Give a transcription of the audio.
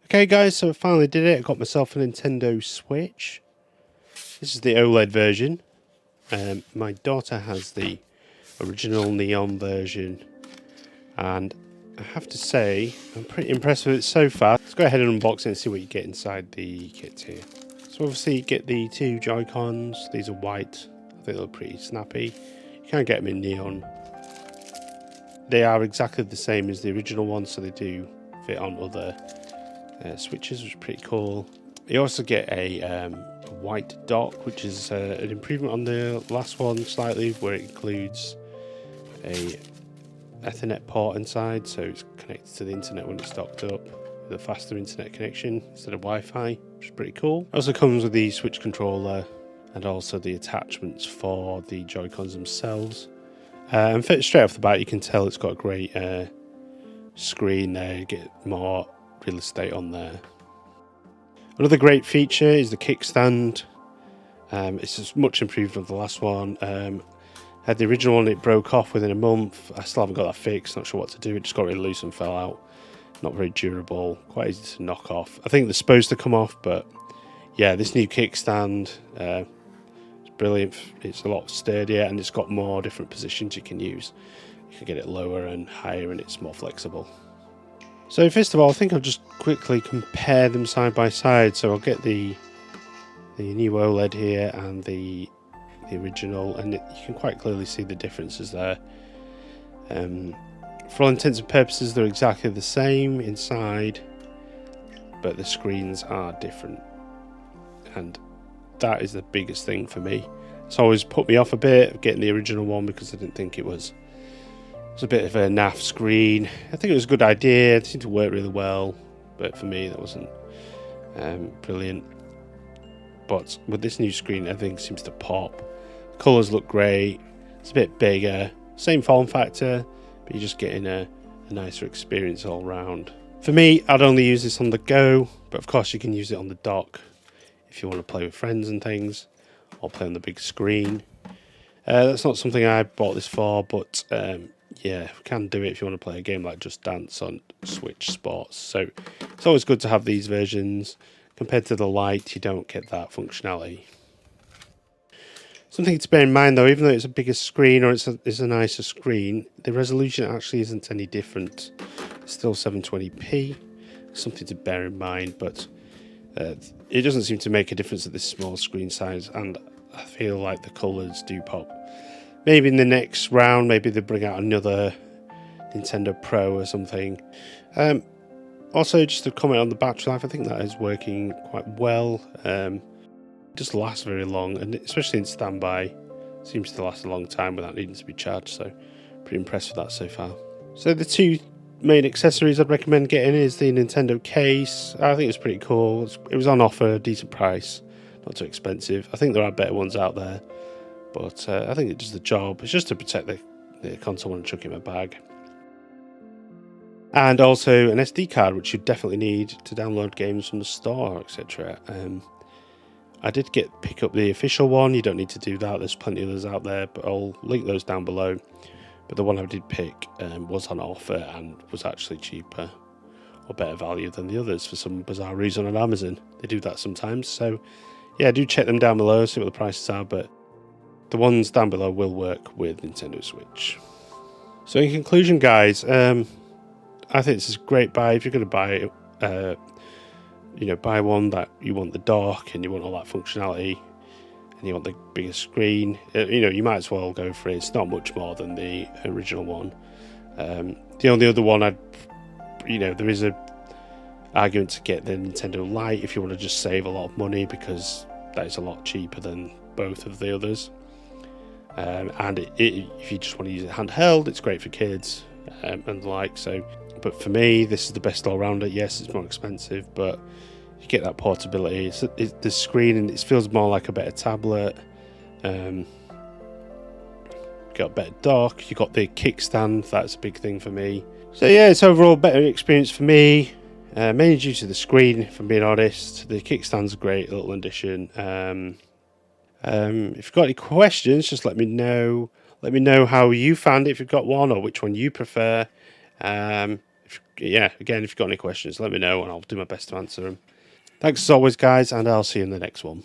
Okay guys, so I finally did it. I got myself a Nintendo Switch. This is the OLED version. My daughter has the original neon version, and I have to say I'm pretty impressed with it so far. Let's go ahead and unbox it and see what you get inside the kit here. So obviously you get the two Joy-Cons. These are white. I think they look pretty snappy. You can't get them in neon. They are exactly the same as the original ones, so they do fit on other switches, which is pretty cool. You also get a white dock, which is an improvement on the last one slightly, where it includes a Ethernet port inside, so it's connected to the internet when it's docked up with a faster internet connection instead of Wi-Fi, which is pretty cool. It also comes with the Switch controller and also the attachments for the Joy-Cons themselves. And straight off the bat, you can tell it's got a great screen there. You get more real estate on there. Another great feature is the kickstand. It's just much improved on the last one. Had the original one, it broke off within a month. I still haven't got that fixed, not sure what to do. It just got really loose and fell out. Not very durable, quite easy to knock off. I think they're supposed to come off, but yeah, this new kickstand, it's brilliant. It's a lot sturdier and it's got more different positions you can use. You can get it lower and higher and it's more flexible. So first of all, I think I'll just quickly compare them side by side. So I'll get the new OLED here and the original, and you can quite clearly see the differences there. For all intents and purposes, they're exactly the same inside, but the screens are different, and that is the biggest thing for me. It's always put me off a bit of getting the original one because I didn't think it was a bit of a naff screen. I think it was a good idea. It seemed to work really well, but for me that wasn't brilliant. But with this new screen, everything seems to pop. The colours look great. It's a bit bigger. Same form factor, but you're just getting a nicer experience all round. For me, I'd only use this on the go, but of course you can use it on the dock if you want to play with friends and things, or play on the big screen. That's not something I bought this for, but yeah, we can do it if you want to play a game like Just Dance on Switch Sports. So it's always good to have these versions. Compared to the Lite, you don't get that functionality. Something to bear in mind though, even though it's a bigger screen or it's a nicer screen, the resolution actually isn't any different. It's still 720p. Something to bear in mind, but it doesn't seem to make a difference at this small screen size, and I feel like the colours do pop. Maybe in the next round, maybe they bring out another Nintendo Pro or something. Also, just to comment on the battery life, I think that is working quite well. It doesn't last very long, and especially in standby, it seems to last a long time without needing to be charged, so pretty impressed with that so far. So the two main accessories I'd recommend getting is the Nintendo case. I think it's pretty cool. It was on offer, decent price, not too expensive. I think there are better ones out there, but I think it does the job. It's just to protect the console when I chuck it in my bag. And also an SD card, which you definitely need to download games from the store, etc. I did pick up the official one. You don't need to do that. There's plenty of others out there, but I'll link those down below. But the one I did pick was on offer and was actually cheaper or better value than the others for some bizarre reason on Amazon. They do that sometimes. So yeah, do check them down below, see what the prices are. But the ones down below will work with Nintendo Switch. So in conclusion, guys, I think this is a great buy. If you're going to buy it, buy one that you want the dock and you want all that functionality and you want the bigger screen, you might as well go for it. It's not much more than the original one. The only other one there is a argument to get the Nintendo Lite if you want to just save a lot of money, because that is a lot cheaper than both of the others. And if you just want to use it handheld, it's great for kids and the like. So, but for me, this is the best all-rounder. Yes, it's more expensive, but you get that portability. The screen, and it feels more like a better tablet. Got a better dock. You got the kickstand. That's a big thing for me. So yeah, it's overall better experience for me. Mainly due to the screen, if I'm being honest. The kickstand's a great little addition. If you've got any questions, just let me know. Let me know how you found it, if you've got one, or which one you prefer. Yeah, again, if you've got any questions, let me know and I'll do my best to answer them. Thanks as always, guys, and I'll see you in the next one.